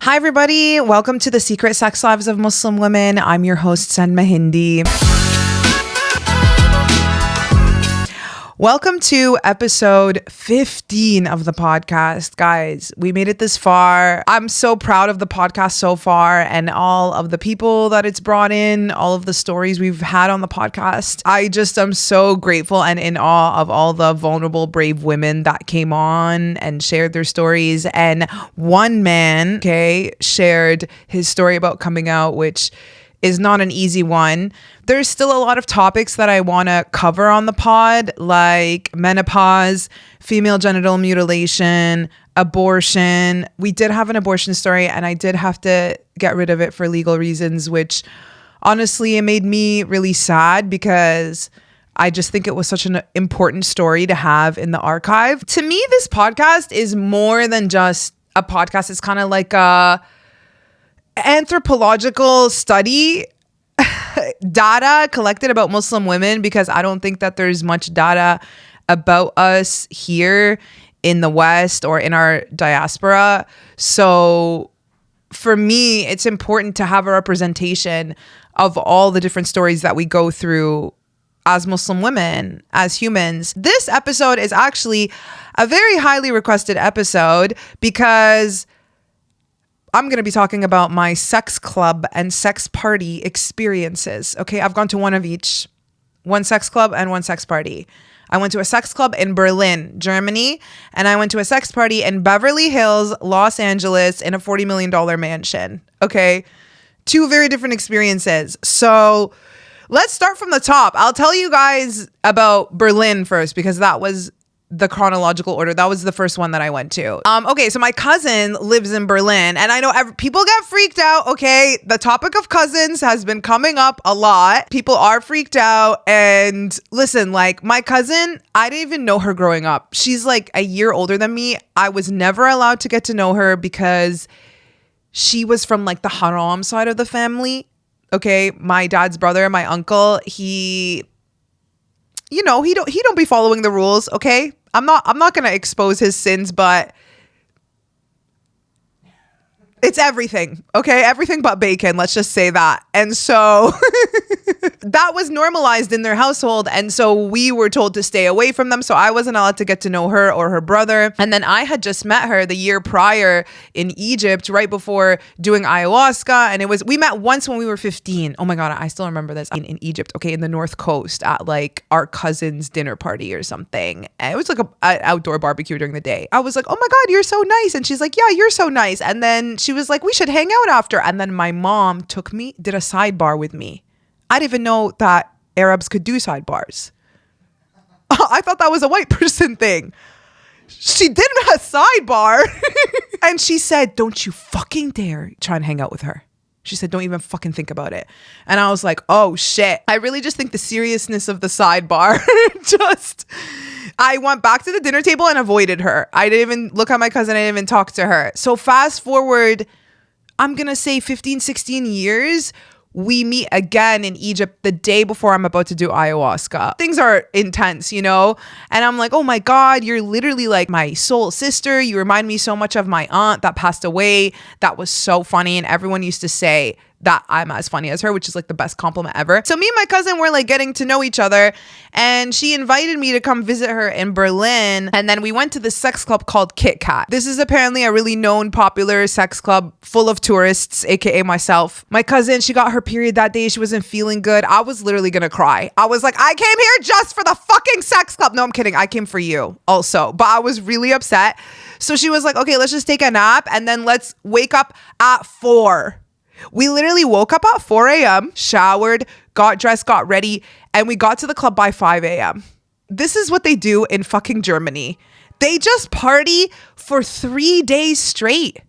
Hi, everybody. Welcome to the Secret Sex Lives of Muslim Women. I'm your host, Salma Hindy. Welcome to episode 15 of the podcast. Guys, we made it this far. I'm so proud of the podcast so far and all of the people that it's brought in, all of the stories we've had on the podcast. I'm so grateful and in awe of all the vulnerable, brave women that came on and shared their stories. And one man, shared his story about coming out, which is not an easy one. There's still a lot of topics that I want to cover on the pod, like menopause, female genital mutilation, abortion. We did have an abortion story and I did have to get rid of it for legal reasons, which honestly, it made me really sad because I just think it was such an important story to have in the archive. To me, this podcast is more than just a podcast. It's kind of like a anthropological study, data collected about Muslim women, because I don't think that there's much data about us here in the West or in our diaspora. So for me, it's important to have a representation of all the different stories that we go through as Muslim women, as humans. This episode is actually a very highly requested episode because I'm going to be talking about my sex club and sex party experiences. Okay, I've gone to one of each. One sex club and one sex party. I went to a sex club in Berlin, Germany, and I went to a sex party in Beverly Hills, Los Angeles, in a $40 million mansion. Okay, two very different experiences. So let's start from the top. I'll tell you guys about Berlin first because that was the chronological order. That was the first one that I went to. Okay, so my cousin lives in Berlin, and I know people get freaked out. Okay, the topic of cousins has been coming up a lot. People are freaked out, and listen, like my cousin, I didn't even know her growing up. She's like a year older than me. I was never allowed to get to know her because she was from like the haram side of the family. Okay, my dad's brother, my uncle, he don't be following the rules, okay? I'm not going to expose his sins, but it's everything, okay? Everything but bacon, let's just say that. And so that was normalized in their household. And so we were told to stay away from them. So I wasn't allowed to get to know her or her brother. And then I had just met her the year prior in Egypt, right before doing ayahuasca. And we met once when we were 15. Oh my God, I still remember this. In Egypt, okay, in the North Coast at like our cousin's dinner party or something. And it was like an outdoor barbecue during the day. I was like, oh my God, you're so nice. And she's like, yeah, you're so nice. And then she was like, we should hang out after. And then my mom did a sidebar with me. I didn't even know that Arabs could do sidebars. I thought that was a white person thing. She did a sidebar. And she said, don't you fucking dare try and hang out with her. She said, don't even fucking think about it. And I was like, oh shit. I really just think the seriousness of the sidebar I went back to the dinner table and avoided her. I didn't even look at my cousin. I didn't even talk to her. So fast forward, I'm going to say 15, 16 years. We meet again in Egypt the day before I'm about to do ayahuasca. Things are intense, And I'm like, oh my God, you're literally like my soul sister. You remind me so much of my aunt that passed away. That was so funny. And everyone used to say that I'm as funny as her, which is like the best compliment ever. So me and my cousin were like getting to know each other, and she invited me to come visit her in Berlin. And then we went to this sex club called Kit Kat. This is apparently a really known, popular sex club full of tourists, aka myself. My cousin, she got her period that day. She wasn't feeling good. I was literally gonna cry. I was like, I came here just for the fucking sex club. No, I'm kidding. I came for you also, but I was really upset. So she was like, okay, let's just take a nap and then let's wake up at 4. We literally woke up at 4 a.m., showered, got dressed, got ready, and we got to the club by 5 a.m. This is what they do in fucking Germany. They just party for 3 days straight.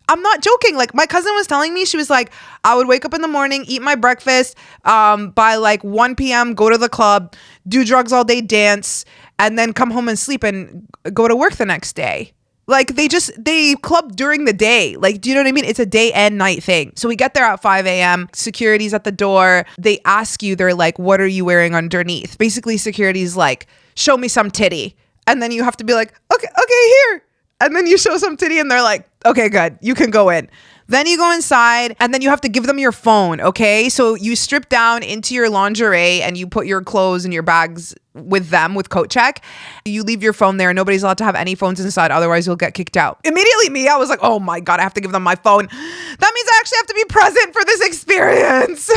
I'm not joking. Like my cousin was telling me, she was like, I would wake up in the morning, eat my breakfast, by like 1 p.m., go to the club, do drugs all day, dance, and then come home and sleep and go to work the next day. Like they club during the day. Like, do you know what I mean? It's a day and night thing. So we get there at 5 a.m. Security's at the door. They ask you, they're like, what are you wearing underneath? Basically, security's like, show me some titty. And then you have to be like, okay, here. And then you show some titty and they're like, okay, good. You can go in. Then you go inside and then you have to give them your phone, okay? So you strip down into your lingerie and you put your clothes and your bags with them with coat check. You leave your phone there. Nobody's allowed to have any phones inside. Otherwise, you'll get kicked out. Immediately me, I was like, oh my God, I have to give them my phone. That means I actually have to be present for this experience.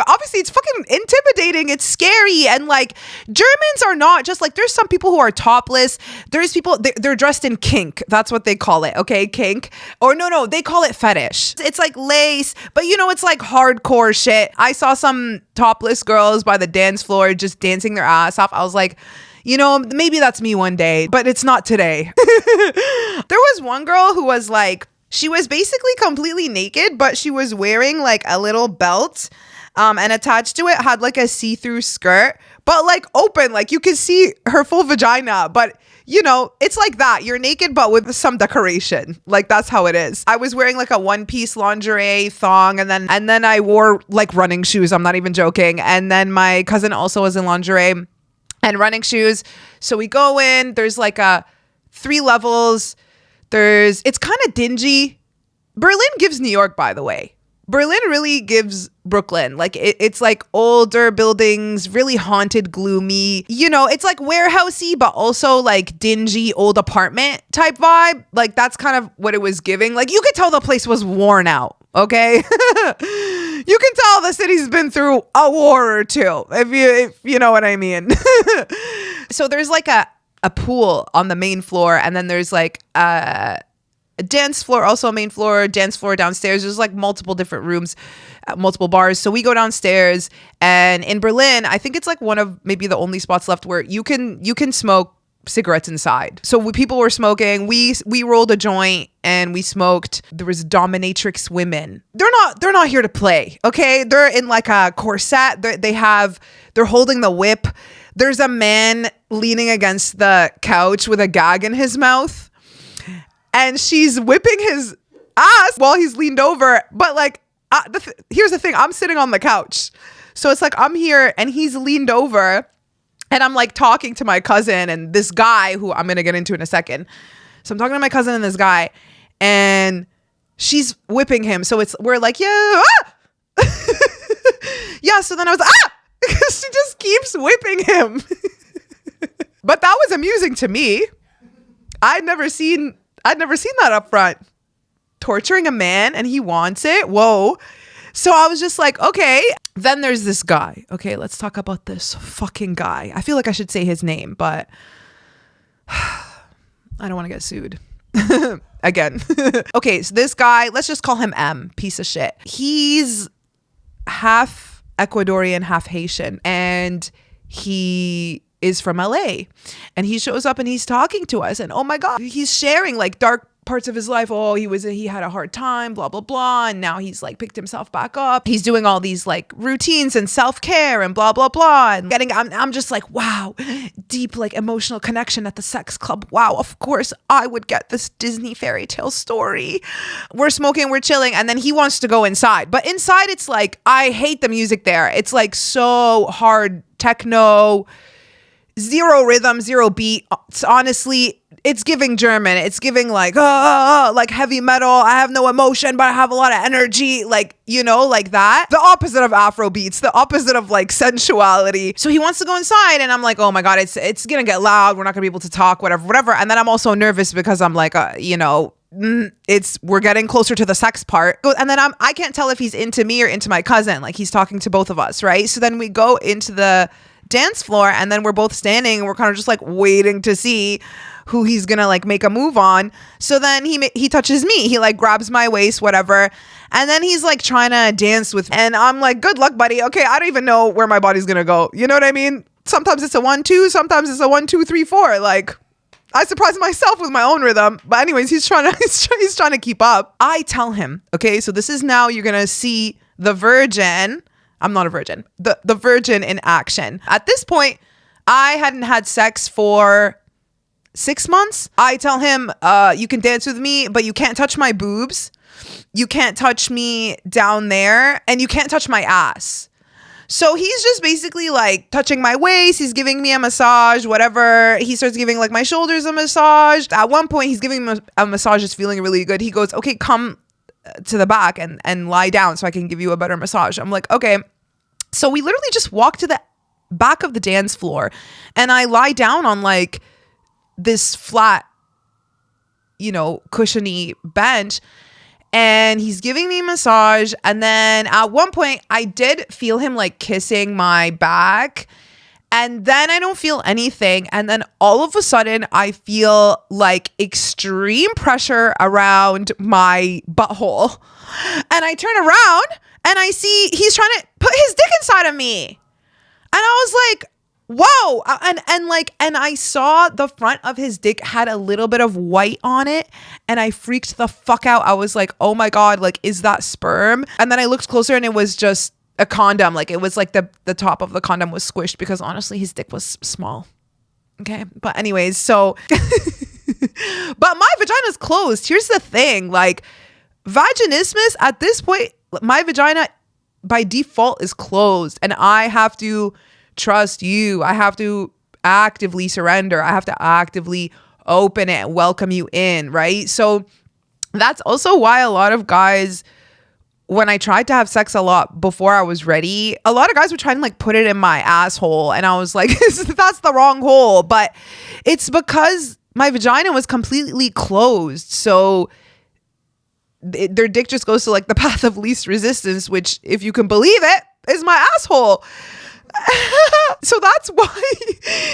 Obviously, it's fucking intimidating. It's scary. And like, Germans are not just like, there's some people who are topless. There's people, they're dressed in kink. That's what they call it. Okay, kink. Or no, they call it fetish. It's like lace, but you know, it's like hardcore shit. I saw some topless girls by the dance floor just dancing their ass off. I was like, you know, maybe that's me one day, but it's not today. There was one girl who was like, she was basically completely naked, but she was wearing like a little belt, and attached to it had like a see-through skirt, but like open, like you can see her full vagina, but you know, it's like that. You're naked, but with some decoration. Like that's how it is. I was wearing like a one-piece lingerie thong, and then I wore like running shoes. I'm not even joking. And then my cousin also was in lingerie and running shoes. So we go in, there's like 3 levels. It's kind of dingy. Berlin gives New York, by the way. Berlin really gives Brooklyn. Like it's like older buildings, really haunted, gloomy. You know, it's like warehousey, but also like dingy old apartment type vibe. Like that's kind of what it was giving. Like you could tell the place was worn out. Okay. You can tell the city's been through a war or two, if you know what I mean. So there's like a pool on the main floor, and then there's like a dance floor, also a main floor, dance floor downstairs. There's like multiple different rooms, multiple bars. So we go downstairs, and in Berlin, I think it's like one of maybe the only spots left where you can smoke cigarettes inside. So people were smoking. We rolled a joint and we smoked. There was dominatrix women. They're not here to play. Okay, they're in like a corset. They're holding the whip. There's a man leaning against the couch with a gag in his mouth, and she's whipping his ass while he's leaned over. But like, here's the thing. I'm sitting on the couch. So it's like I'm here and he's leaned over, and I'm like talking to my cousin and this guy who I'm going to get into in a second. So I'm talking to my cousin and this guy, and she's whipping him. So we're like, yeah. Yeah. So then I was like, because she just keeps whipping him. But that was amusing to me. I'd never seen that up front. Torturing a man and he wants it. Whoa. So I was just like, okay. Then there's this guy. Okay, let's talk about this fucking guy. I feel like I should say his name, but I don't want to get sued. Again. Okay, so this guy, let's just call him M, piece of shit. He's half Ecuadorian, half Haitian, and he is from LA, and he shows up and he's talking to us, and oh my God, he's sharing like dark parts of his life. Oh, he had a hard time, blah, blah, blah. And now he's like picked himself back up. He's doing all these like routines and self-care and blah, blah, blah. And I'm just like, wow, deep like emotional connection at the sex club. Wow, of course I would get this Disney fairy tale story. We're smoking, we're chilling. And then he wants to go inside. But inside it's like, I hate the music there. It's like so hard techno, zero rhythm, zero beat. It's honestly, it's giving German. It's giving like heavy metal. I have no emotion, but I have a lot of energy. Like, you know, like that. The opposite of Afro beats, the opposite of like sensuality. So he wants to go inside, and I'm like, oh my God, it's gonna get loud. We're not gonna be able to talk, whatever. And then I'm also nervous because I'm like, we're getting closer to the sex part. And then I can't tell if he's into me or into my cousin. Like he's talking to both of us, right? So then we go into the dance floor, and then we're both standing and we're kind of just like waiting to see who he's gonna like make a move on. So then he touches me. He like grabs my waist, whatever. And then he's like trying to dance with me. And I'm like, good luck, buddy. Okay, I don't even know where my body's gonna go. You know what I mean? Sometimes it's a 1-2, sometimes it's a 1-2-3-4. Like, I surprise myself with my own rhythm. But anyways, he's trying to keep up. I tell him, okay, so this is now you're gonna see the virgin. I'm not a virgin. The virgin in action. At this point, I hadn't had sex for 6 months. I tell him, you can dance with me, but you can't touch my boobs. You can't touch me down there, and you can't touch my ass. So he's just basically like touching my waist. He's giving me a massage, whatever. He starts giving like my shoulders a massage. At one point, he's giving me a massage, just feeling really good. He goes, okay, come to the back and lie down so I can give you a better massage. I'm like, okay. So we literally just walk to the back of the dance floor and I lie down on like this flat, cushiony bench. And he's giving me a massage. And then at one point, I did feel him like kissing my back. And then I don't feel anything. And then all of a sudden, I feel like extreme pressure around my butthole. And I turn around and I see he's trying to put his dick inside of me. And I was like, whoa. And I saw the front of his dick had a little bit of white on it. And I freaked the fuck out. I was like, oh my God, like, is that sperm? And then I looked closer and it was just a condom. Like it was like the top of the condom was squished because honestly, his dick was small. Okay. But anyways, so, but my vagina's closed. Here's the thing. Like vaginismus at this point, my vagina by default is closed and I have to trust you. I have to actively surrender. I have to actively open it and welcome you in, right? So that's also why a lot of guys, when I tried to have sex a lot before I was ready, a lot of guys would try and like put it in my asshole. And I was like, that's the wrong hole. But it's because my vagina was completely closed. So their dick just goes to like the path of least resistance, which if you can believe it, is my asshole. So that's why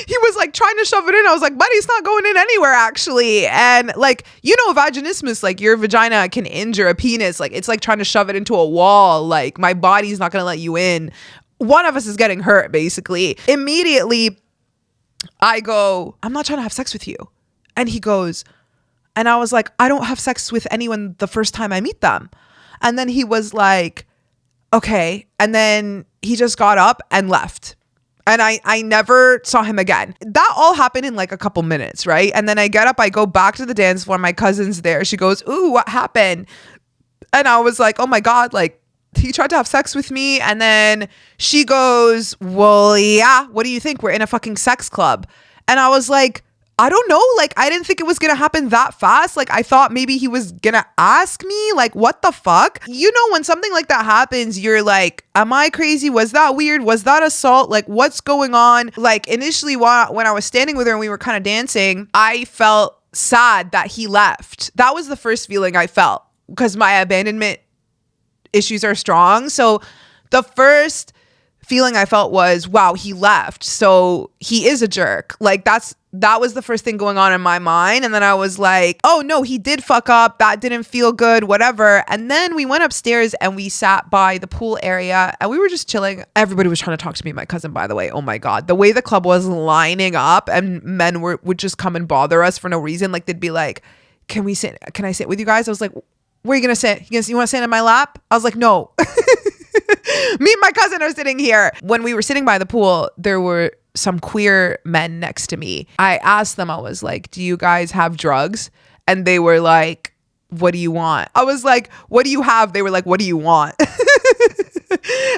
he was like trying to shove it in. I was like, buddy, it's not going in anywhere actually. And like, vaginismus, like your vagina can injure a penis. Like it's like trying to shove it into a wall. Like my body's not going to let you in. One of us is getting hurt basically. Immediately I go, I'm not trying to have sex with you. And he goes, and I was like, I don't have sex with anyone the first time I meet them. And then he was like, okay. And then he just got up and left. And I never saw him again. That all happened in like a couple minutes, right? And then I get up, I go back to the dance floor. My cousin's there. She goes, ooh, what happened? And I was like, oh my God, like he tried to have sex with me. And then she goes, well, yeah, what do you think? We're in a fucking sex club. And I was like, I don't know. Like, I didn't think it was going to happen that fast. Like, I thought maybe he was going to ask me, like, what the fuck? When something like that happens, you're like, am I crazy? Was that weird? Was that assault? Like, what's going on? Like, initially, when I was standing with her and we were kind of dancing, I felt sad that he left. That was the first feeling I felt because my abandonment issues are strong. So the first feeling I felt was, wow, he left. So he is a jerk. Like that was the first thing going on in my mind. And then I was like, oh no, he did fuck up. That didn't feel good, whatever. And then we went upstairs and we sat by the pool area and we were just chilling. Everybody was trying to talk to me and my cousin, by the way. Oh my God. The way the club was lining up and men would just come and bother us for no reason. Like they'd be like, can I sit with you guys? I was like, where are you going to sit? You want to sit in my lap? I was like, no. Me and my cousin are sitting here. When we were sitting by the pool, there were some queer men next to me. I asked them, I was like, do you guys have drugs? And they were like, what do you want? I was like, what do you have? They were like, what do you want?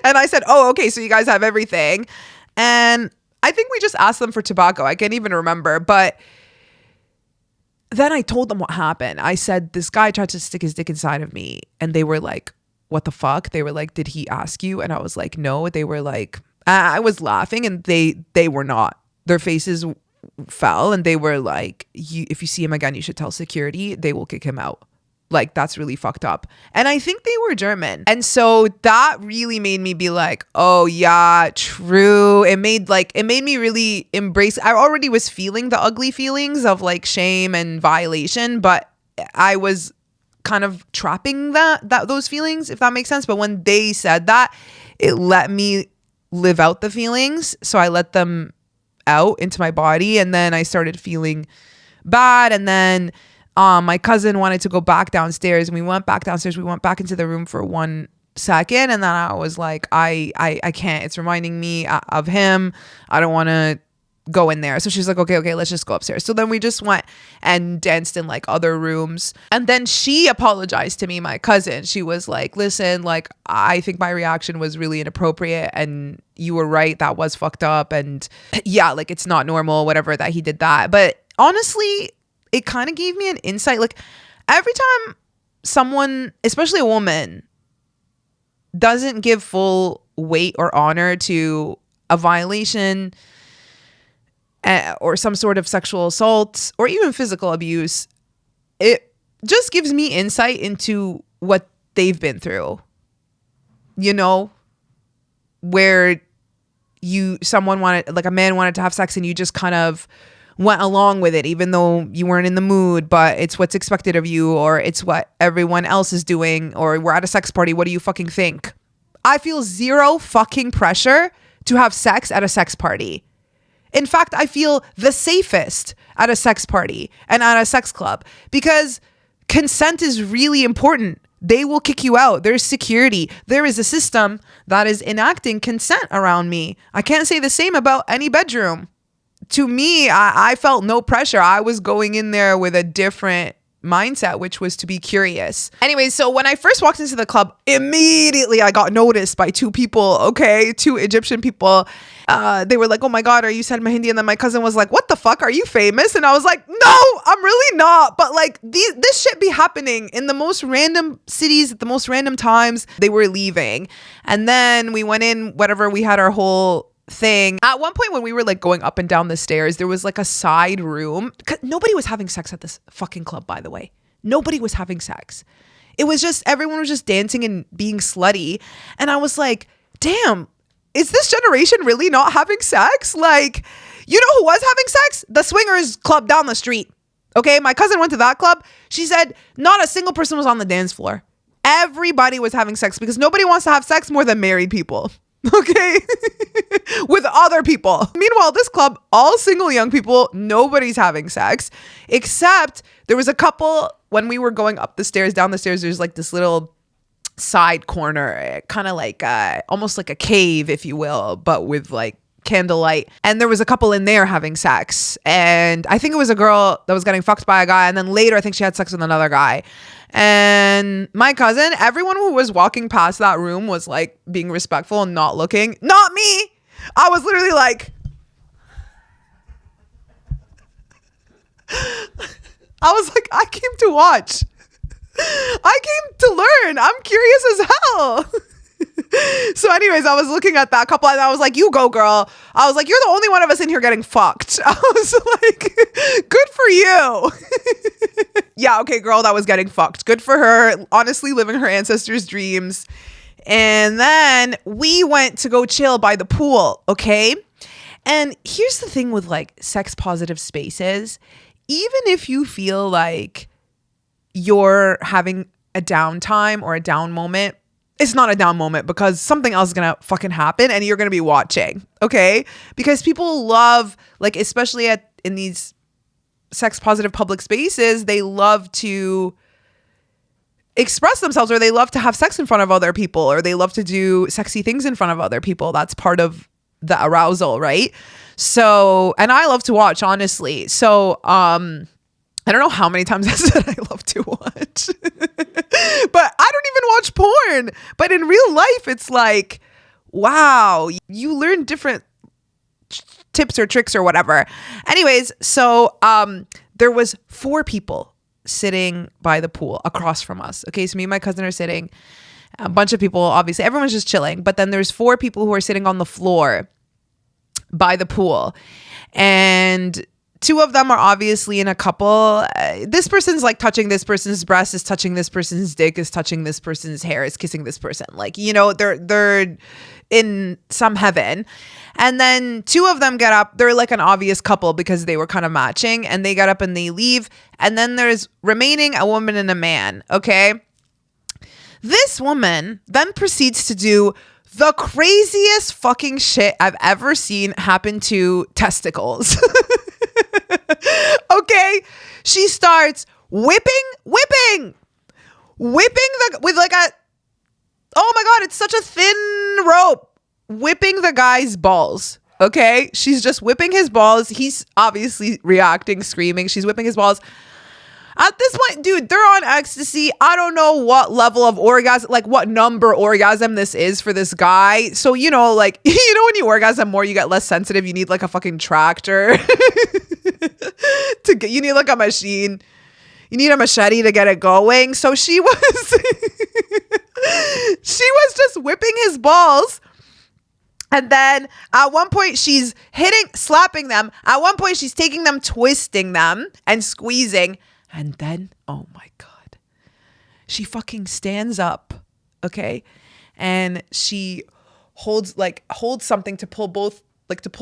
And I said, oh, okay, so you guys have everything. And I think we just asked them for tobacco. I can't even remember. But then I told them what happened. I said, this guy tried to stick his dick inside of me. And they were like, what the fuck? They were like, did he ask you? And I was like, no. They were like, I was laughing and they were not. Their faces fell and they were like, if you see him again, you should tell security. They will kick him out. Like, that's really fucked up. And I think they were German. And so that really made me be like, oh yeah, true. It made me really embrace. I already was feeling the ugly feelings of like shame and violation, but I was kind of trapping those feelings, if that makes sense. But when they said that, it let me live out the feelings. So I let them out into my body. And then I started feeling bad. And then my cousin wanted to go back downstairs and we went back downstairs. We went back into the room for 1 second. And then I was like, I can't. It's reminding me of him. I don't want to go in there. So she's like, okay, let's just go upstairs. So then we just went and danced in like other rooms. And then she apologized to me, my cousin. She was like, listen, like, I think my reaction was really inappropriate and you were right. That was fucked up. And yeah, like it's not normal, whatever, that he did that. But honestly, it kind of gave me an insight. Like every time someone, especially a woman, doesn't give full weight or honor to a violation or some sort of sexual assault or even physical abuse, it just gives me insight into what they've been through, you know, where someone wanted, like a man wanted to have sex and you just kind of went along with it, even though you weren't in the mood, but it's what's expected of you, or it's what everyone else is doing, or we're at a sex party. What do you fucking think? I feel zero fucking pressure to have sex at a sex party. In fact, I feel the safest at a sex party and at a sex club because consent is really important. They will kick you out. There's security. There is a system that is enacting consent around me. I can't say the same about any bedroom. To me, I felt no pressure. I was going in there with a different mindset, which was to be curious. Anyway, so when I first walked into the club, immediately I got noticed by two people, two Egyptian people. They were like, oh my God, are you Salma Hindy? And then my cousin was like, what the fuck? Are you famous? And I was like, no, I'm really not. But like this shit be happening in the most random cities at the most random times. They were leaving. And then we went in, whatever, we had our whole thing. At one point when we were like going up and down the stairs, there was like a side room. Nobody was having sex at this fucking club, by the way. Nobody was having sex. It was just, everyone was just dancing and being slutty. And I was like, damn, is this generation really not having sex? Like, you know who was having sex? The swingers club down the street. Okay, my cousin went to that club. She said not a single person was on the dance floor. Everybody was having sex because nobody wants to have sex more than married people. Okay, with other people. Meanwhile, this club, all single young people, nobody's having sex, except there was a couple when we were going up the stairs, down the stairs, there's like this little side corner, kind of like almost like a cave, if you will, but with like candlelight. And there was a couple in there having sex. And I think it was a girl that was getting fucked by a guy. And then later, I think she had sex with another guy. And my cousin, everyone who was walking past that room was like being respectful and not looking. Not me. I was literally like, I came to watch. I came to learn. I'm curious as hell. So anyways, I was looking at that couple and I was like, you go, girl. I was like, you're the only one of us in here getting fucked. I was like, good for you. Yeah, okay, girl, that was getting fucked. Good for her. Honestly, living her ancestors' dreams. And then we went to go chill by the pool, okay? And here's the thing with like sex positive spaces. Even if you feel like you're having a downtime or a down moment, it's not a down moment because something else is gonna fucking happen and you're gonna be watching, okay? Because people love, like, especially in these sex positive public spaces, they love to express themselves, or they love to have sex in front of other people, or they love to do sexy things in front of other people. That's part of the arousal, right? So, and I love to watch, honestly. So, I don't know how many times I said I love to watch, but I don't even watch porn. But in real life, it's like, wow, you learn different tips or tricks or whatever. Anyways, so there was 4 people sitting by the pool across from us. Okay, so me and my cousin are sitting. A bunch of people, obviously, everyone's just chilling. But then there's 4 people who are sitting on the floor by the pool. And 2 of them are obviously in a couple. This person's like touching this person's breast, is touching this person's dick, is touching this person's hair, is kissing this person. Like, you know, they're in some heaven. And then 2 of them get up. They're like an obvious couple because they were kind of matching, and they get up and they leave. And then there's remaining a woman and a man. Okay. This woman then proceeds to do the craziest fucking shit I've ever seen happen to testicles. Okay. She starts whipping with like a, oh my God, it's such a thin rope, whipping the guy's balls. Okay, she's just whipping his balls. He's obviously reacting, screaming. She's whipping his balls. At this point, dude, they're on ecstasy. I don't know what level of orgasm, like what number orgasm this is for this guy. So, you know, like, you know, when you orgasm more, you get less sensitive. You need like a fucking tractor you need like a machine. You need a machete to get it going. So she was just whipping his balls. And then at one point she's slapping them. At one point she's taking them, twisting them and squeezing. And then, oh my God, she fucking stands up, okay? And she holds something to pull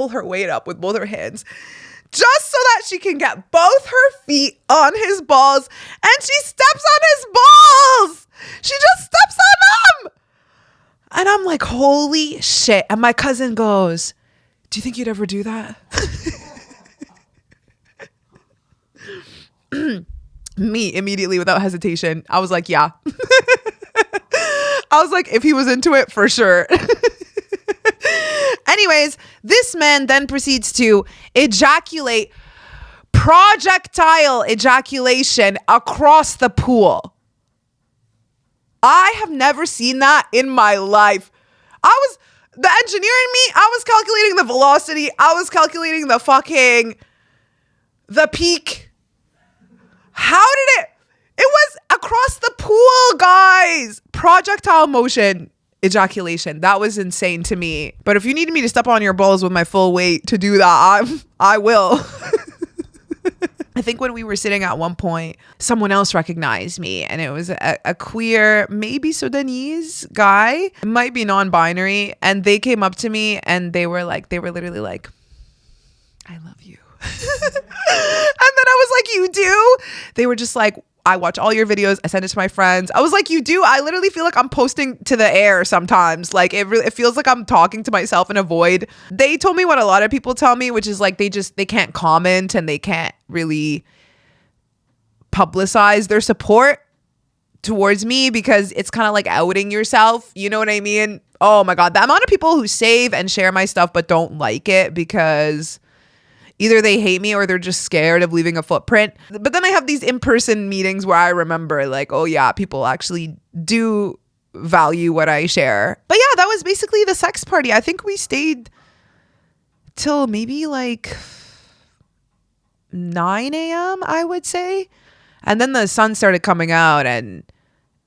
her weight up with both her hands, just so that she can get both her feet on his balls. And she steps on his balls. She just steps on them. And I'm like, holy shit. And my cousin goes, do you think you'd ever do that? Me, immediately, without hesitation, I was like, yeah. I was like, if he was into it, for sure. Anyways, this man then proceeds to ejaculate, projectile ejaculation across the pool. I have never seen that in my life. The engineer in me, I was calculating the velocity. I was calculating the peak. How did it was across the pool, guys. Projectile motion ejaculation. That was insane to me. But if you need me to step on your balls with my full weight to do that, I will. I think when we were sitting at one point, someone else recognized me, and it was a queer, maybe Sudanese guy. It might be non-binary. And they came up to me and they were literally like, I love you. And then I was like, you do? They were just like, I watch all your videos. I send it to my friends. I was like, you do? I literally feel like I'm posting to the air sometimes. Like it feels like I'm talking to myself in a void. They told me what a lot of people tell me, which is like they can't comment and they can't really publicize their support towards me because it's kind of like outing yourself. You know what I mean? Oh my God. The amount of people who save and share my stuff but don't like it because either they hate me or they're just scared of leaving a footprint. But then I have these in-person meetings where I remember like, oh yeah, people actually do value what I share. But yeah, that was basically the sex party. I think we stayed till maybe like 9 a.m., I would say. And then the sun started coming out and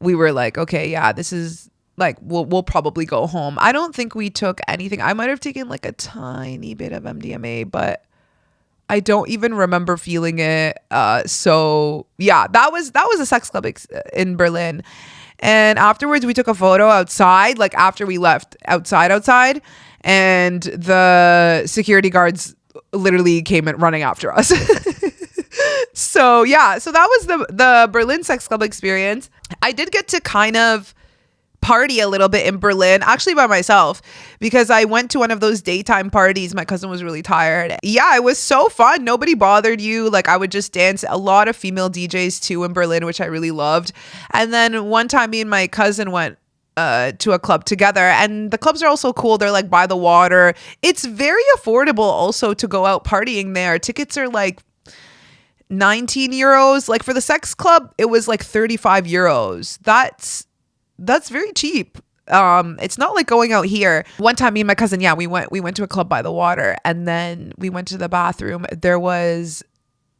we were like, okay, yeah, this is like, we'll probably go home. I don't think we took anything. I might have taken like a tiny bit of MDMA, but I don't even remember feeling it. So yeah, that was a sex club in Berlin. And afterwards we took a photo outside, like after we left outside. And the security guards literally came running after us. So yeah, so that was the Berlin sex club experience. I did get to kind of party a little bit in Berlin, actually by myself, because I went to one of those daytime parties. My cousin was really tired. Yeah, it was so fun. Nobody bothered you. Like I would just dance. A lot of female DJs too in Berlin, which I really loved. And then one time me and my cousin went to a club together, and the clubs are also cool. They're like by the water. It's very affordable also to go out partying there. Tickets are like 19 euros. Like for the sex club, it was like 35 euros. That's very cheap. It's not like going out here. One time me and my cousin, yeah, we went to a club by the water, and then we went to the bathroom. There was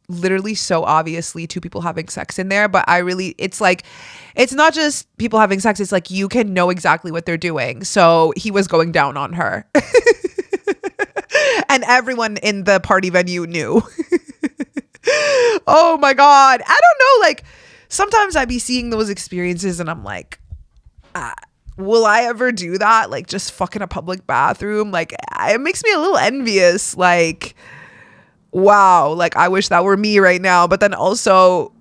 literally so obviously two people having sex in there, but it's like, it's not just people having sex. It's like, you can know exactly what they're doing. So he was going down on her and everyone in the party venue knew. Oh my God. I don't know. Like sometimes I be seeing those experiences and I'm like, will I ever do that? Like just fuck in a public bathroom? Like it makes me a little envious. Like, wow. Like I wish that were me right now. But then also,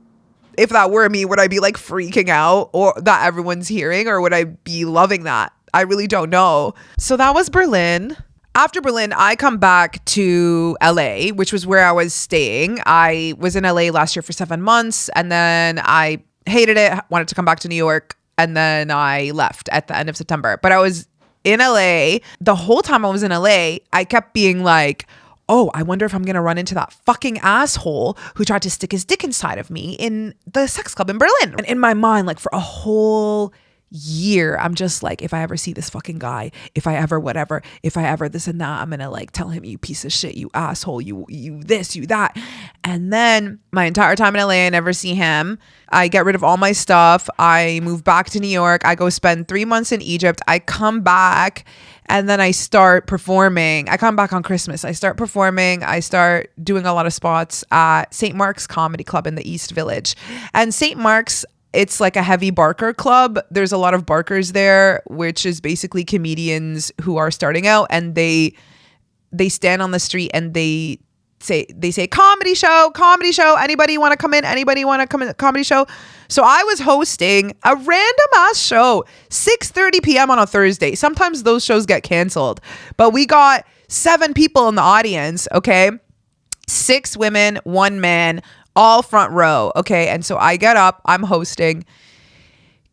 if that were me, would I be like freaking out or that everyone's hearing, or would I be loving that? I really don't know. So that was Berlin. After Berlin, I come back to LA, which was where I was staying. I was in LA last year for 7 months, and then I hated it, wanted to come back to New York, and then I left at the end of September. But I was in LA. The whole time I was in LA, I kept being like, oh, I wonder if I'm going to run into that fucking asshole who tried to stick his dick inside of me in the sex club in Berlin. And in my mind, like for a whole year, I'm just like, if I ever see this fucking guy, if I ever whatever, if I ever this and that, I'm gonna like tell him, you piece of shit, you asshole, you this, you that. And then my entire time in LA, I never see him. I get rid of all my stuff. I move back to New York. I go spend 3 months in Egypt. I come back and then I start performing. I come back on Christmas. I start performing. I start doing a lot of spots at St. Mark's Comedy Club in the East Village. And St. Mark's, it's like a heavy barker club. There's a lot of barkers there, which is basically comedians who are starting out, and they stand on the street and they say comedy show. Anybody want to come in? Anybody want to come in? Comedy show. So I was hosting a random ass show, 6:30 p.m. on a Thursday. Sometimes those shows get canceled, but we got 7 people in the audience. Okay. 6 women, 1 man, all front row. Okay. And so I get up, I'm hosting.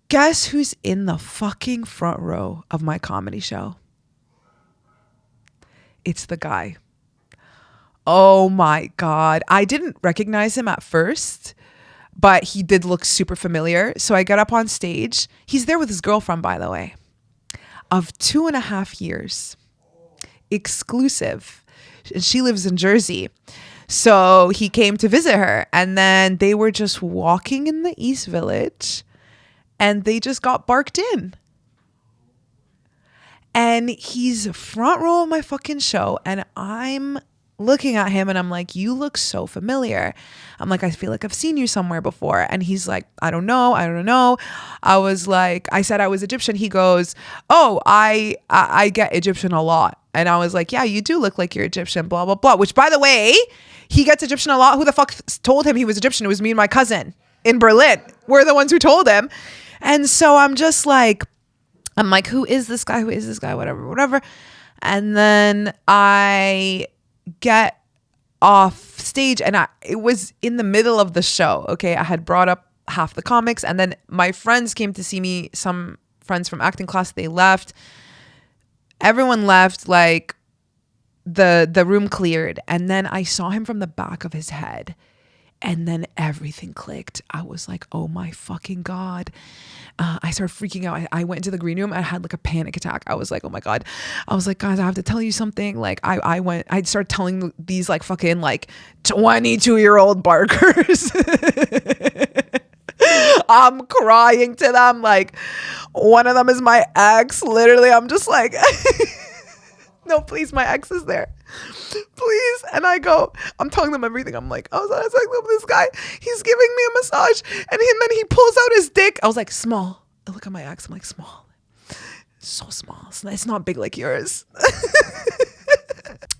Guess who's in the fucking front row of my comedy show? It's the guy. Oh my God. I didn't recognize him at first, but he did look super familiar. So I get up on stage. He's there with his girlfriend, by the way, of 2.5 years. Exclusive. She lives in Jersey. So he came to visit her, and then they were just walking in the East Village and they just got barked in. And he's front row of my fucking show, and I'm looking at him and I'm like, you look so familiar. I'm like, I feel like I've seen you somewhere before. And he's like, I don't know. I was like, I said I was Egyptian. He goes, oh, I get Egyptian a lot. And I was like, yeah, you do look like you're Egyptian, blah, blah, blah. Which, by the way, he gets Egyptian a lot. Who the fuck told him he was Egyptian? It was me and my cousin in Berlin. We're the ones who told him. And so I'm like, who is this guy? Whatever. And then I get off stage, and it was in the middle of the show. Okay. I had brought up half the comics, and then my friends came to see me. Some friends from acting class, they left. Everyone left, like the room cleared. And then I saw him from the back of his head, and then everything clicked. I was like, oh my fucking God. I started freaking out. I went into the green room. I had like a panic attack. I was like, oh my God. I was like, guys, I have to tell you something. Like I started telling these like fucking like 22-year-old barkers. I'm crying to them. Like, one of them is my ex. Literally, I'm just like, no, please, my ex is there. Please. And I'm telling them everything. I'm like, I was like, this guy, he's giving me a massage. And then he pulls out his dick. I was like, small. I look at my ex. I'm like, small. So small. It's not big like yours.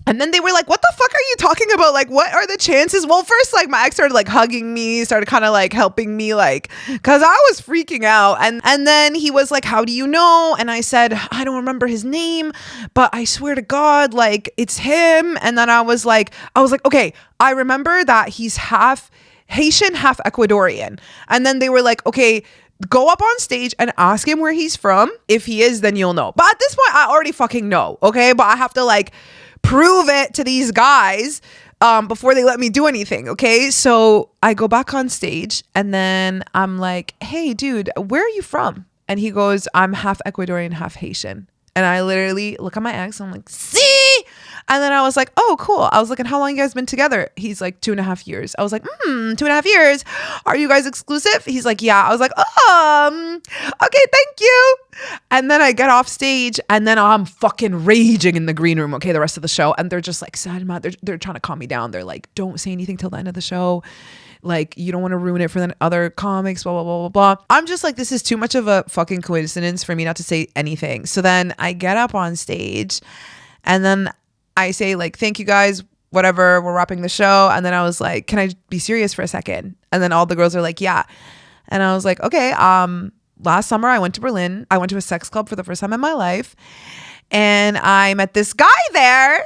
And then they were like, what the fuck are you talking about? Like, what are the chances? Well, first, like, my ex started like hugging me, started kind of like helping me, like, cause I was freaking out. And then he was like, how do you know? And I said, I don't remember his name, but I swear to God, like, it's him. And then I was like, okay, I remember that he's half Haitian, half Ecuadorian. And then they were like, okay, go up on stage and ask him where he's from. If he is, then you'll know. But at this point, I already fucking know. Okay. But I have to like prove it to these guys before they let me do anything. Okay. So I go back on stage, and then I'm like, hey dude, where are you from? And he goes, I'm half Ecuadorian, half Haitian. And I literally look at my ex, and I'm like, see? And then I was like, oh, cool. I was like, and how long you guys been together? He's like, 2.5 years. I was like, 2.5 years. Are you guys exclusive? He's like, yeah. I was like, okay, thank you. And then I get off stage, and then I'm fucking raging in the green room. Okay, the rest of the show. And they're just like, Salma, they're trying to calm me down. They're like, don't say anything till the end of the show. Like, you don't want to ruin it for the other comics, blah, blah, blah, blah, blah. I'm just like, this is too much of a fucking coincidence for me not to say anything. So then I get up on stage, and then I say like, thank you guys, whatever, we're wrapping the show. And then I was like, can I be serious for a second? And then all the girls are like, yeah. And I was like, okay, last summer I went to Berlin. I went to a sex club for the first time in my life. And I met this guy there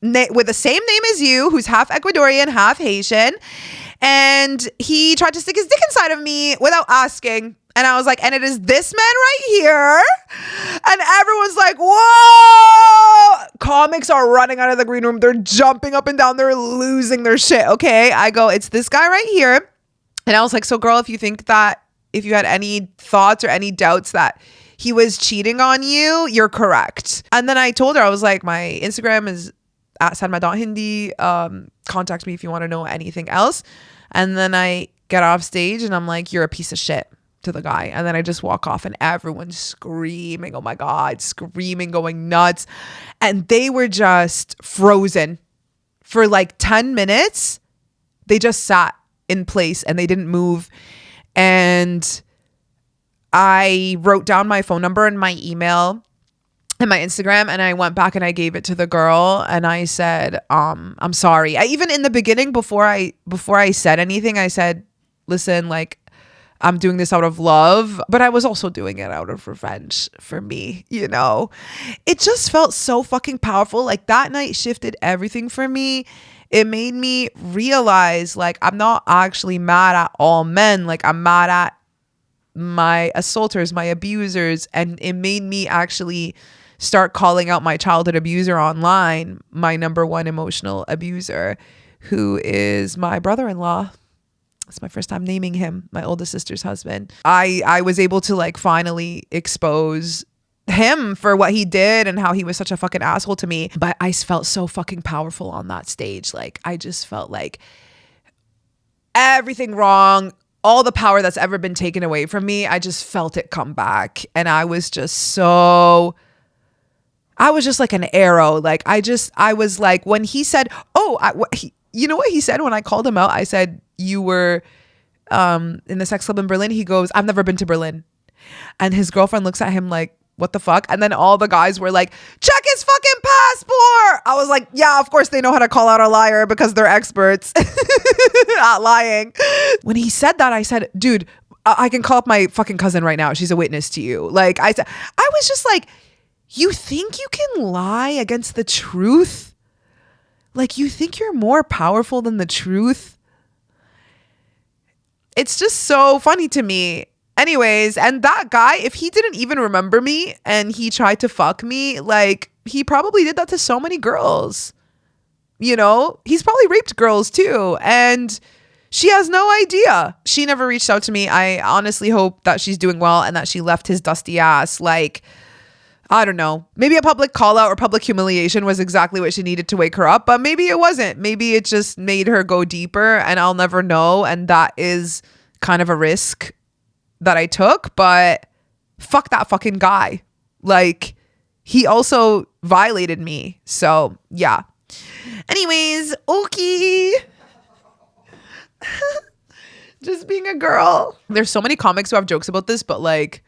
with the same name as you, who's half Ecuadorian, half Haitian. And he tried to stick his dick inside of me without asking. And I was like, and it is this man right here. And everyone's like, whoa! Comics are running out of the green room. They're jumping up and down. They're losing their shit. Okay. I go, it's this guy right here. And I was like, so girl, if you had any thoughts or any doubts that he was cheating on you, you're correct. And then I told her, I was like, my Instagram is at Salma.Hindy. Contact me if you want to know anything else. And then I get off stage and I'm like, you're a piece of shit to the guy. And then I just walk off and everyone's screaming, oh my God, screaming, going nuts. And they were just frozen for like 10 minutes. They just sat in place and they didn't move. And I wrote down my phone number and my email and my Instagram, and I went back and I gave it to the girl and I said, I'm sorry. Even in the beginning, before I said anything, I said, listen, like, I'm doing this out of love, but I was also doing it out of revenge for me, you know? It just felt so fucking powerful. Like that night shifted everything for me. It made me realize, like, I'm not actually mad at all men. Like, I'm mad at my assaulters, my abusers. And it made me actually start calling out my childhood abuser online, my number one emotional abuser, who is my brother-in-law. It's my first time naming him, my oldest sister's husband. I was able to like finally expose him for what he did and how he was such a fucking asshole to me. But I felt so fucking powerful on that stage. Like I just felt like everything wrong, all the power that's ever been taken away from me, I just felt it come back. And I was just like an arrow. Like I was like, when he said, you know what he said when I called him out? I said, you were in the sex club in Berlin. He goes, I've never been to Berlin. And his girlfriend looks at him like, what the fuck? And then all the guys were like, check his fucking passport. I was like, yeah, of course they know how to call out a liar because they're experts at lying. When he said that, I said, dude, I can call up my fucking cousin right now. She's a witness to you. Like I was just like, you think you can lie against the truth? Like you think you're more powerful than the truth? It's just so funny to me. Anyways, and that guy, if he didn't even remember me and he tried to fuck me, like he probably did that to so many girls. You know, he's probably raped girls too. And she has no idea. She never reached out to me. I honestly hope that she's doing well and that she left his dusty ass. Like, I don't know. Maybe a public call out or public humiliation was exactly what she needed to wake her up, but maybe it wasn't. Maybe it just made her go deeper and I'll never know. And that is kind of a risk that I took, but fuck that fucking guy. Like he also violated me. So yeah. Anyways, okay. Just being a girl. There's so many comics who have jokes about this, but like,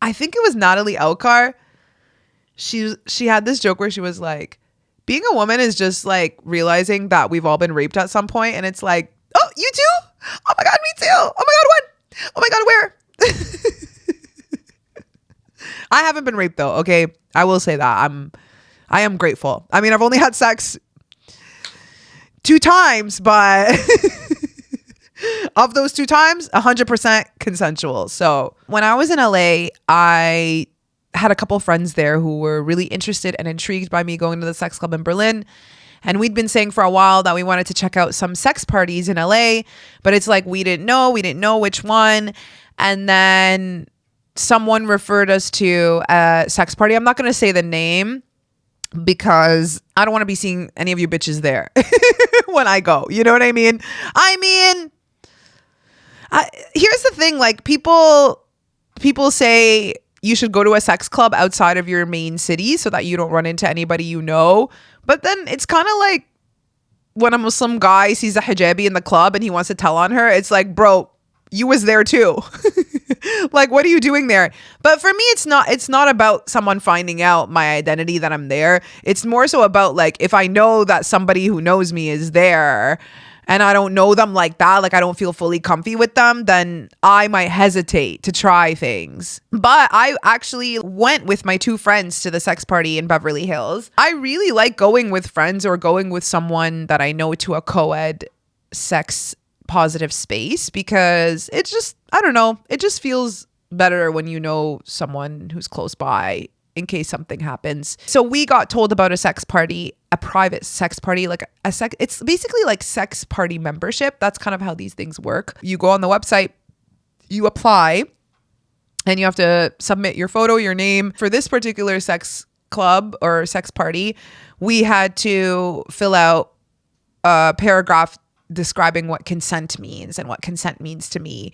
I think it was Natalie Elkar. She had this joke where she was like, being a woman is just like realizing that we've all been raped at some point. And it's like, oh, you too? Oh my God, me too. Oh my God, when? Oh my God, where? I haven't been raped though. Okay. I will say that I am grateful. I mean, I've only had sex 2 times, but of those 2 times, 100% consensual. So when I was in LA, I had a couple friends there who were really interested and intrigued by me going to the sex club in Berlin. And we'd been saying for a while that we wanted to check out some sex parties in LA, but it's like we didn't know which one. And then someone referred us to a sex party. I'm not going to say the name because I don't want to be seeing any of you bitches there when I go. You know what I mean? Here's the thing. Like people say you should go to a sex club outside of your main city so that you don't run into anybody you know. But then it's kind of like when a Muslim guy sees a hijabi in the club and he wants to tell on her, it's like, bro, you was there too. Like, what are you doing there? But for me, it's not about someone finding out my identity that I'm there. It's more so about like, if I know that somebody who knows me is there and I don't know them like that, like I don't feel fully comfy with them, then I might hesitate to try things. But I actually went with my 2 friends to the sex party in Beverly Hills. I really like going with friends or going with someone that I know to a co-ed sex positive space because it just, I don't know, it just feels better when you know someone who's close by in case something happens. So we got told about a sex party, a private sex party, like it's basically like sex party membership. That's kind of how these things work. You go on the website, you apply, and you have to submit your photo, your name. For this particular sex club or sex party, we had to fill out a paragraph describing what consent means and what consent means to me.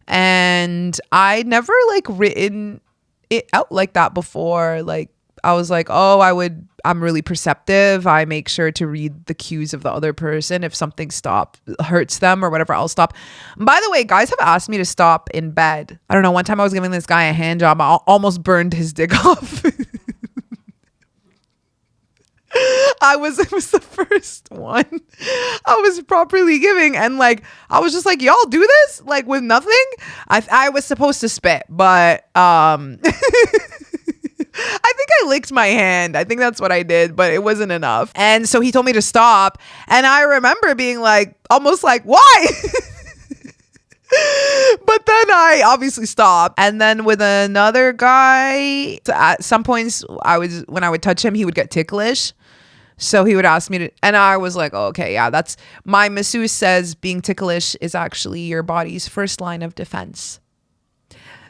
And I never like written it out like that before. Like I was like, I'm really perceptive. I make sure to read the cues of the other person. If something hurts them or whatever, I'll stop. By the way, guys have asked me to stop in bed. I don't know. One time I was giving this guy a hand job. I almost burned his dick off. It was the first one I was properly giving. And like, I was just like, y'all do this like with nothing. I was supposed to spit, but, I think I licked my hand. I think that's what I did, but it wasn't enough. And so he told me to stop. And I remember being like, almost like, why? But then I obviously stopped. And then with another guy, at some points when I would touch him, he would get ticklish. So he would ask me to, and I was like, oh, okay, yeah, that's, my masseuse says being ticklish is actually your body's first line of defense.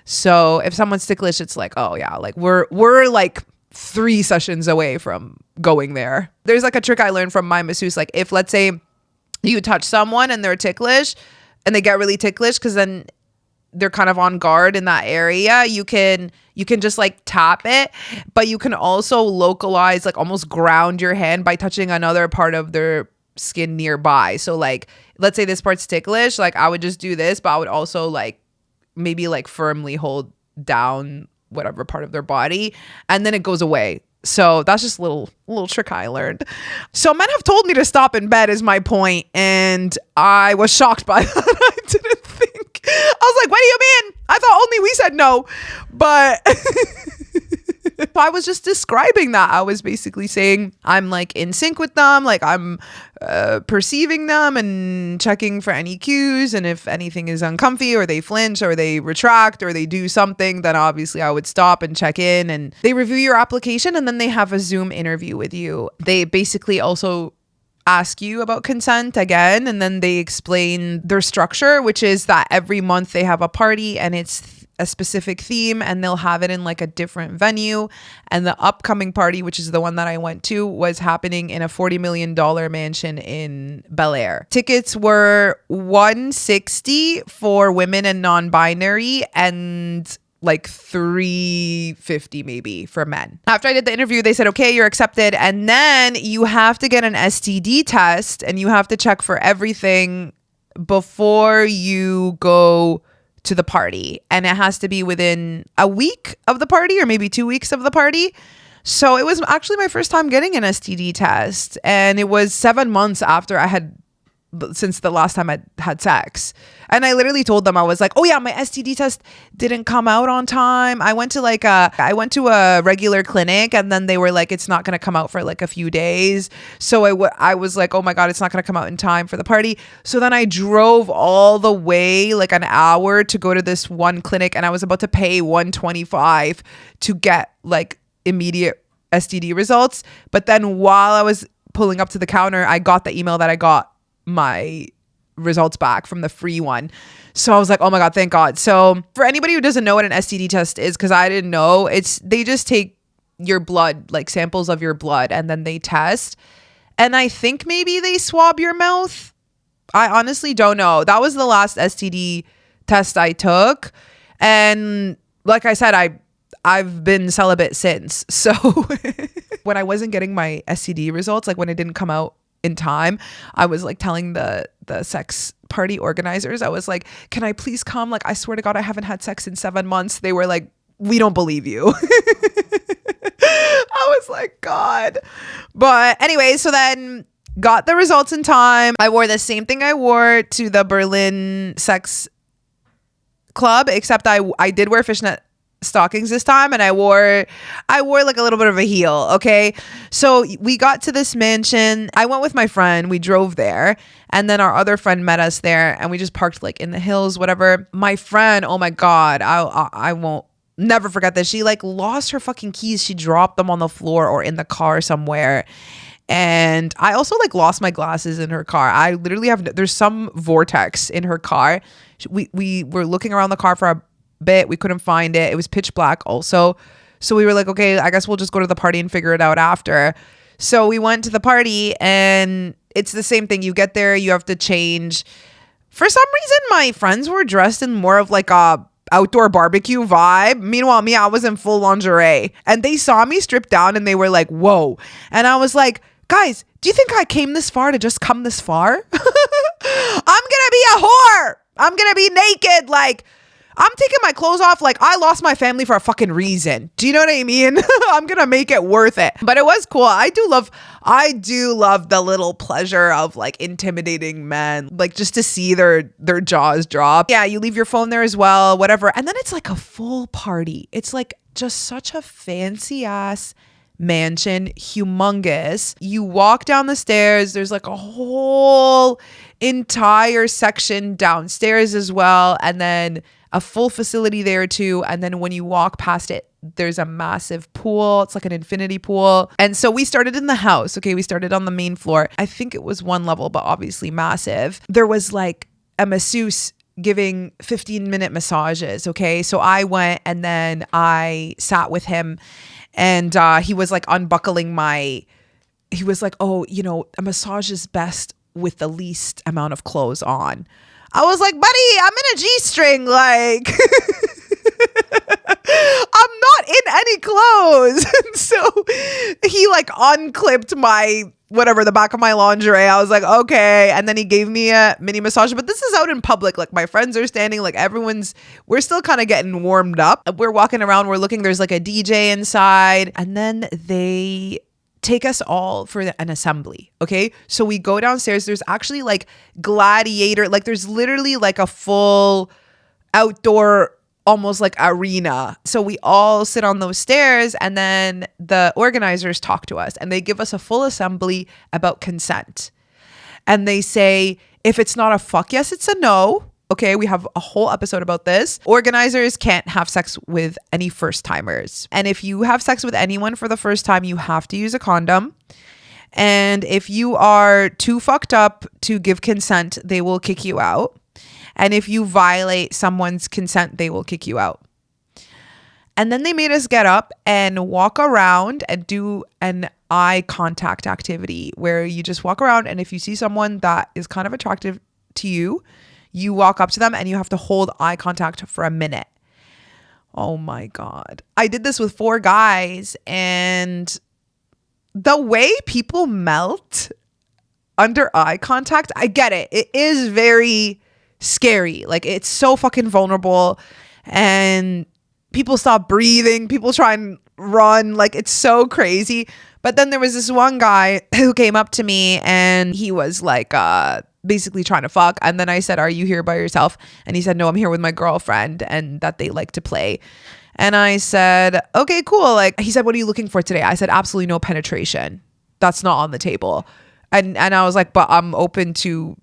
So if someone's ticklish, it's like, oh yeah, like we're like 3 sessions away from going there. There's like a trick I learned from my masseuse. Like if, let's say you touch someone and they're ticklish and they get really ticklish, because then they're kind of on guard in that area, you can just like tap it, but you can also localize, like almost ground your hand by touching another part of their skin nearby. So like, let's say this part's ticklish, like I would just do this, but I would also like maybe like firmly hold down whatever part of their body, and then it goes away. So that's just a little trick I learned. So men have told me to stop in bed is my point, and I was shocked by that. I didn't think. I was like, what do you mean? I thought only we said no. But I was just describing that. I was basically saying I'm like in sync with them, like I'm perceiving them and checking for any cues, and if anything is uncomfy or they flinch or they retract or they do something, then obviously I would stop and check in, and they review your application, and then they have a Zoom interview with you. They basically also ask you about consent again, and then they explain their structure, which is that every month they have a party and it's a specific theme, and they'll have it in like a different venue. And the upcoming party, which is the one that I went to, was happening in a $40 million mansion in Bel Air. Tickets were $160 for women and non-binary, and like $350 maybe for men. After I did the interview, they said, okay, you're accepted. And then you have to get an STD test, and you have to check for everything before you go to the party. And it has to be within a week of the party, or maybe 2 weeks of the party. So it was actually my first time getting an STD test. And it was 7 months since the last time I had sex. And I literally told them, I was like, oh yeah, my STD test didn't come out on time. I went to a regular clinic, and then they were like, it's not going to come out for like a few days. So I was like, oh my God, it's not going to come out in time for the party. So then I drove all the way like an hour to go to this one clinic, and I was about to pay $125 to get like immediate STD results. But then while I was pulling up to the counter, I got the email that I got my results back from the free one. So I was like, oh my God, thank God. So for anybody who doesn't know what an STD test is, because I didn't know, they just take your blood, like samples of your blood, and then they test. And I think maybe they swab your mouth. I honestly don't know. That was the last STD test I took. And like I said, I've been celibate since. So when I wasn't getting my STD results, like when it didn't come out in time, I was like telling the sex party organizers, I was like, can I please come? Like, I swear to God, I haven't had sex in 7 months. They were like, we don't believe you. I was like, God. But anyway, so then got the results in time. I wore the same thing I wore to the Berlin sex club, except I did wear fishnet stockings this time, and I wore like a little bit of a heel. Okay, so we got to this mansion. I went with my friend. We drove there, and then our other friend met us there, and we just parked like in the hills, whatever. My friend, oh my God, I won't never forget this. She like lost her fucking keys. She dropped them on the floor or in the car somewhere. And I also like lost my glasses in her car. I literally there's some vortex in her car. We were looking around the car for a bit. We couldn't find it. It was pitch black also. So we were like, okay, I guess we'll just go to the party and figure it out after. So we went to the party and it's the same thing. You get there, you have to change. For some reason, my friends were dressed in more of like a outdoor barbecue vibe. Meanwhile, me, I was in full lingerie. And they saw me strip down and they were like, whoa. And I was like, guys, do you think I came this far to just come this far? I'm gonna be a whore. I'm gonna be naked. Like, I'm taking my clothes off. Like, I lost my family for a fucking reason. Do you know what I mean? I'm gonna make it worth it. But it was cool. I do love the little pleasure of like intimidating men, like just to see their jaws drop. Yeah, you leave your phone there as well, whatever. And then it's like a full party. It's like just such a fancy ass mansion, humongous. You walk down the stairs, there's like a whole entire section downstairs as well, and then a full facility there too. And then when you walk past it, there's a massive pool. It's like an infinity pool. And so we started in the house. Okay, we started on the main floor. I think it was one level, but obviously massive. There was like a masseuse giving 15-minute massages. Okay, so I went and then I sat with him. And he was like unbuckling he was like, oh, you know, a massage is best with the least amount of clothes on. I was like, buddy, I'm in a G-string. Like, I'm not in any clothes. And so he like unclipped the back of my lingerie. I was like, okay. And then he gave me a mini massage, but this is out in public. Like my friends are standing, like we're still kind of getting warmed up. We're walking around, we're looking, there's like a DJ inside. And then they take us all for an assembly. Okay. So we go downstairs. There's actually like gladiator, like there's literally like a full outdoor almost like arena. So we all sit on those stairs and then the organizers talk to us and they give us a full assembly about consent. And they say, if it's not a fuck yes, it's a no. Okay, we have a whole episode about this. Organizers can't have sex with any first timers. And if you have sex with anyone for the first time, you have to use a condom. And if you are too fucked up to give consent, they will kick you out. And if you violate someone's consent, they will kick you out. And then they made us get up and walk around and do an eye contact activity where you just walk around. And if you see someone that is kind of attractive to you, you walk up to them and you have to hold eye contact for a minute. Oh my God. I did this with 4 guys and the way people melt under eye contact, I get it. It is very scary. Like it's so fucking vulnerable and people stop breathing. People try and run. Like it's so crazy. But then there was this one guy who came up to me and he was like, basically trying to fuck. And then I said, are you here by yourself? And he said, no, I'm here with my girlfriend and that they like to play. And I said, okay, cool. Like he said, what are you looking for today? I said, absolutely no penetration. That's not on the table. And I was like, but I'm open to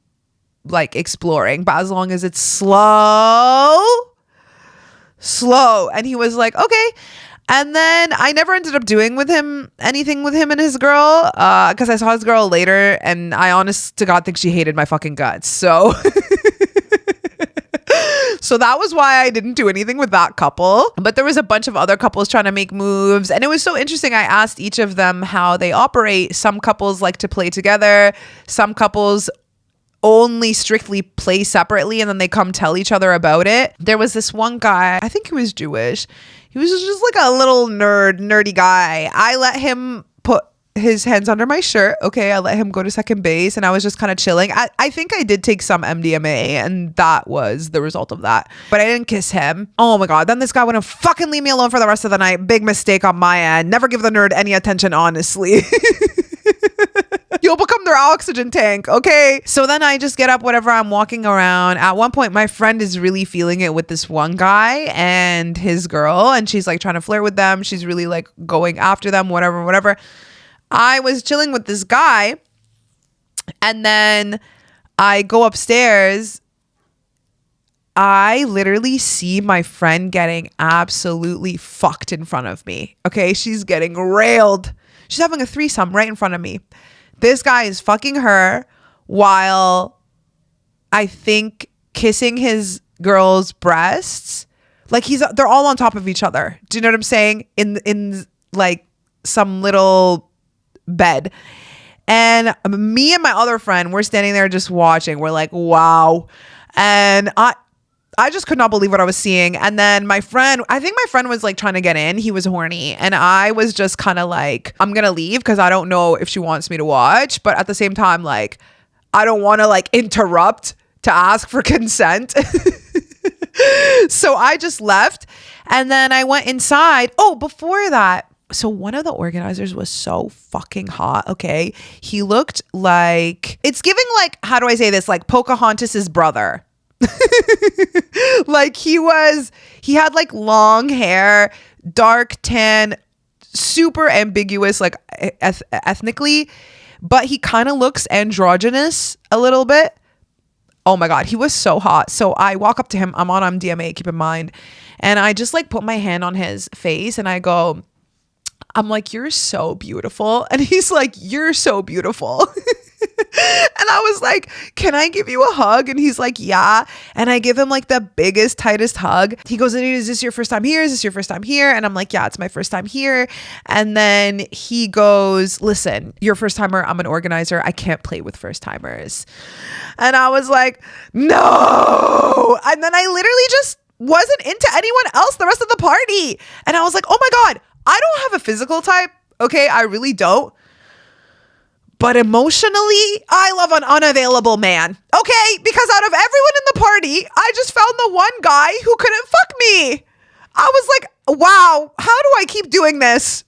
like exploring, but as long as it's slow. And he was like, okay. And then I never ended up doing anything with him and his girl, because I saw his girl later and I honest to God think she hated my fucking guts. So so that was why I didn't do anything with that couple. But there was a bunch of other couples trying to make moves. And it was so interesting. I asked each of them how they operate. Some couples like to play together. Some couples only strictly play separately and then they come tell each other about it. There was this one guy, I think he was Jewish. He was just like a little nerdy guy. I let him put his hands under my shirt. Okay, I let him go to second base and I was just kind of chilling. I think I did take some MDMA and that was the result of that. But I didn't kiss him. Oh my God. Then this guy wouldn't fucking leave me alone for the rest of the night. Big mistake on my end. Never give the nerd any attention, honestly. You'll become their oxygen tank, okay? So then I just get up, whatever, I'm walking around. At one point, my friend is really feeling it with this one guy and his girl, and she's like trying to flirt with them. She's really like going after them, whatever. I was chilling with this guy, and then I go upstairs, I literally see my friend getting absolutely fucked in front of me. Okay, she's getting railed. She's having a threesome right in front of me. This guy is fucking her while I think kissing his girl's breasts. Like they're all on top of each other. Do you know what I'm saying? In like some little bed. And me and my other friend, we're standing there just watching. We're like, wow. And I just could not believe what I was seeing. And then I think my friend was like trying to get in. He was horny. And I was just kind of like, I'm going to leave because I don't know if she wants me to watch. But at the same time, like, I don't want to like interrupt to ask for consent. So I just left. And then I went inside. Oh, before that. So one of the organizers was so fucking hot. Okay. He looked like, it's giving like, how do I say this? Like Pocahontas's brother. Like he had like long hair, dark tan, super ambiguous, like ethnically, but he kind of looks androgynous a little bit. Oh my God, he was so hot. So I walk up to him. I'm on MDMA, keep in mind. And I just like put my hand on his face and I'm like, you're so beautiful. And he's like, you're so beautiful. And I was like, can I give you a hug? And he's like, yeah. And I give him like the biggest, tightest hug. He goes, is this your first time here? Is this your first time here? And I'm like, yeah, it's my first time here. And then he goes, listen, you're a first timer. I'm an organizer. I can't play with first timers. And I was like, no. And then I literally just wasn't into anyone else the rest of the party. And I was like, oh my God, I don't have a physical type. Okay, I really don't. But emotionally, I love an unavailable man. Okay, because out of everyone in the party, I just found the one guy who couldn't fuck me. I was like, wow, how do I keep doing this?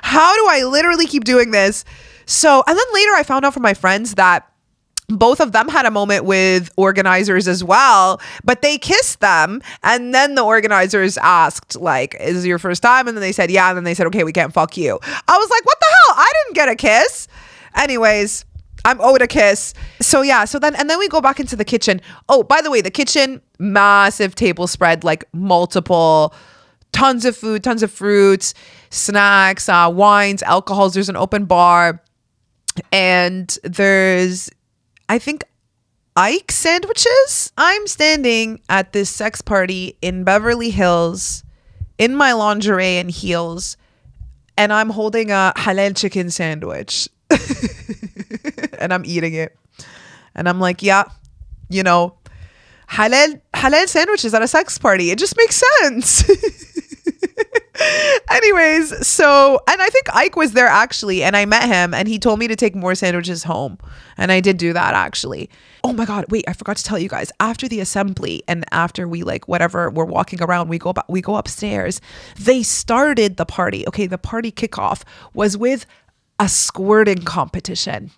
How do I literally keep doing this? So, and then later I found out from my friends that both of them had a moment with organizers as well, but they kissed them. And then the organizers asked, like, is it your first time? And then they said, yeah. And then they said, okay, we can't fuck you. I was like, what the hell? I didn't get a kiss. Anyways, I'm owed a kiss. So yeah. And then we go back into the kitchen. Oh, by the way, the kitchen, massive table spread, like multiple, tons of food, tons of fruits, snacks, wines, alcohols. There's an open bar. And there's, I think, Ike sandwiches. I'm standing at this sex party in Beverly Hills in my lingerie and heels, and I'm holding a halal chicken sandwich and I'm eating it. And I'm like, yeah, you know, halal sandwiches at a sex party. It just makes sense. Anyways, so, and I think Ike was there actually, and I met him and he told me to take more sandwiches home. And I did do that actually. Oh my God, wait, I forgot to tell you guys, after the assembly and after we like, whatever, we're walking around, we go upstairs. They started the party. Okay. The party kickoff was with a squirting competition.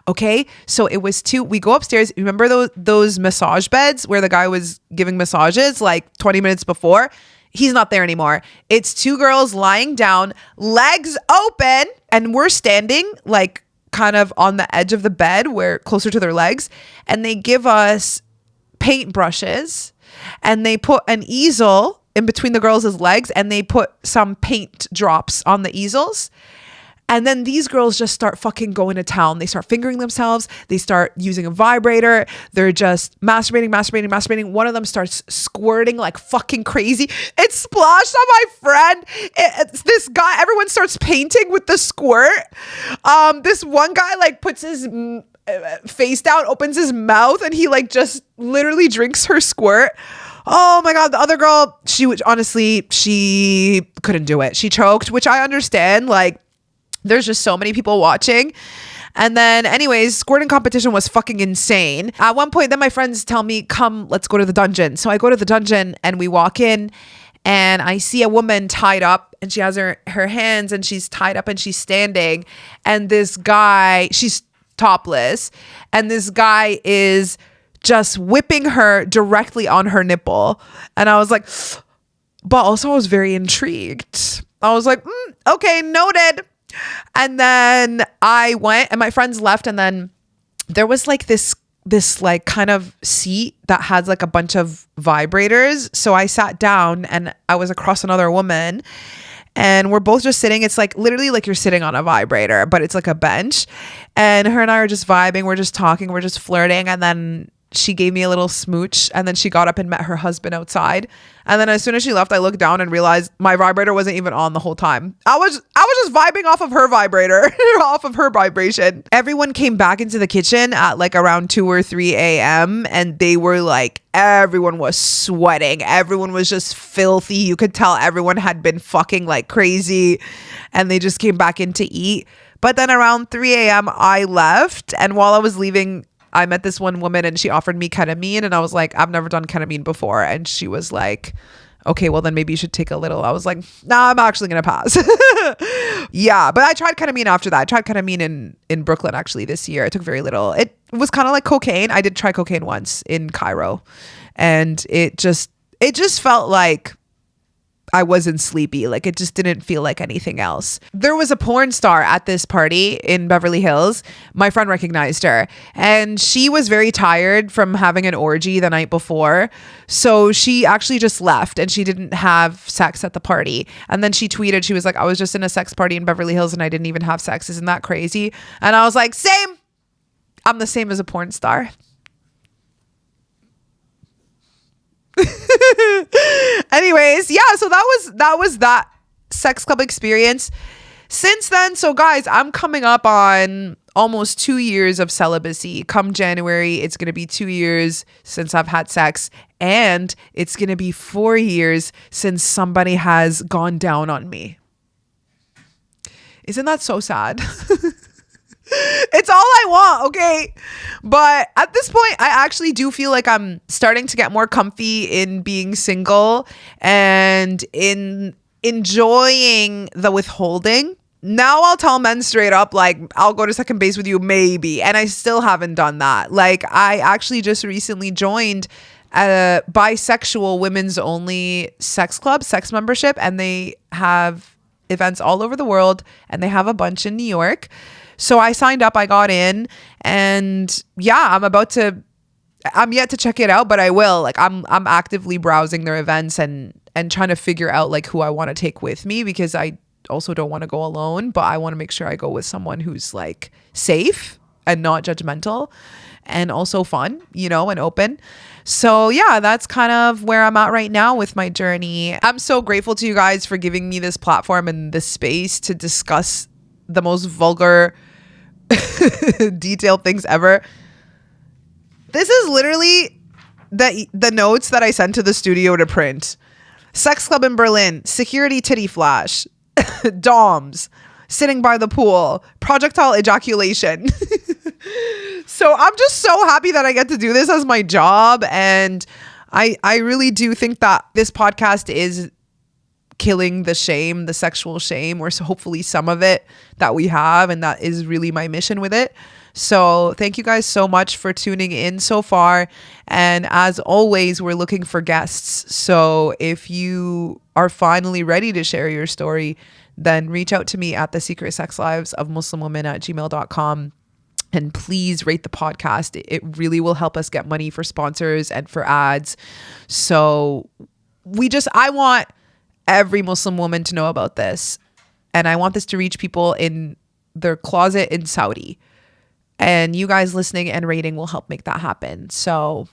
Okay. So it was we go upstairs. Remember those massage beds where the guy was giving massages like 20 minutes before? He's not there anymore. It's two girls lying down, legs open, and we're standing like kind of on the edge of the bed, where closer to their legs. And they give us paint brushes and they put an easel in between the girls' legs and they put some paint drops on the easels. And then these girls just start fucking going to town. They start fingering themselves. They start using a vibrator. They're just masturbating. One of them starts squirting like fucking crazy. It splashed on my friend. It's this guy. Everyone starts painting with the squirt. This one guy like puts his face down, opens his mouth, and he like just literally drinks her squirt. Oh my God. The other girl, she couldn't do it. She choked, which I understand. Like, there's just so many people watching. And then anyways, squirting competition was fucking insane. At one point, then my friends tell me, come, let's go to the dungeon. So I go to the dungeon and we walk in and I see a woman tied up and she has her hands and she's tied up and she's standing. And this guy, she's topless. And this guy is just whipping her directly on her nipple. And I was like, but also I was very intrigued. I was like, okay, noted. And then I went and my friends left, and then there was like this this like kind of seat that has like a bunch of vibrators. So I sat down and I was across another woman and we're both just sitting. It's like literally like you're sitting on a vibrator, but it's like a bench. And her and I are just vibing. We're just talking. We're just flirting. And then she gave me a little smooch and then she got up and met her husband outside. And then as soon as she left, I looked down and realized my vibrator wasn't even on the whole time. I was just vibing off of her vibrator, off of her vibration. Everyone came back into the kitchen at like around 2 or 3 a.m. and they were like, everyone was sweating. Everyone was just filthy. You could tell everyone had been fucking like crazy and they just came back in to eat. But then around 3 a.m. I left, and while I was leaving, I met this one woman and she offered me ketamine, and I was like, I've never done ketamine before. And she was like, okay, well then maybe you should take a little. I was like, nah, I'm actually going to pass. Yeah. But I tried ketamine after that. I tried ketamine in Brooklyn actually this year. I took very little. It was kind of like cocaine. I did try cocaine once in Cairo, and it just felt like I wasn't sleepy. Like it just didn't feel like anything else. There was a porn star at this party in Beverly Hills. My friend recognized her and she was very tired from having an orgy the night before. So she actually just left and she didn't have sex at the party. And then she tweeted, she was like, I was just in a sex party in Beverly Hills and I didn't even have sex. Isn't that crazy? And I was like, same. I'm the same as a porn star. Anyways, yeah, so that was that sex club experience. Since then, so guys, I'm coming up on almost 2 years of celibacy. Come January, it's going to be 2 years since I've had sex, and it's going to be 4 years since somebody has gone down on me. Isn't that so sad? It's all I want, okay? But at this point, I actually do feel like I'm starting to get more comfy in being single and in enjoying the withholding. Now I'll tell men straight up, like, I'll go to second base with you, maybe. And I still haven't done that. Like, I actually just recently joined a bisexual women's only sex club, sex membership, and they have events all over the world, and they have a bunch in New York. So I signed up, I got in, and yeah, I'm yet to check it out, but I will. Like I'm actively browsing their events and trying to figure out like who I want to take with me, because I also don't want to go alone, but I want to make sure I go with someone who's like safe and not judgmental and also fun, you know, and open. So yeah, that's kind of where I'm at right now with my journey. I'm so grateful to you guys for giving me this platform and this space to discuss the most vulgar detailed things ever. This is literally the notes that I sent to the studio to print. Sex club in Berlin, security titty flash, DOMs, sitting by the pool, projectile ejaculation. So I'm just so happy that I get to do this as my job. And I really do think that this podcast is killing the shame, the sexual shame, or so hopefully some of it that we have. And that is really my mission with it. So thank you guys so much for tuning in so far. And as always, we're looking for guests. So if you are finally ready to share your story, then reach out to me at thesecretsexlives@gmail.com. And please rate the podcast. It really will help us get money for sponsors and for ads. So I want every Muslim woman to know about this. And I want this to reach people in their closet in Saudi. And you guys listening and rating will help make that happen. So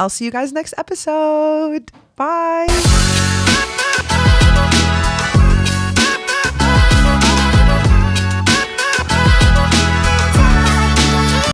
I'll see you guys next episode. Bye.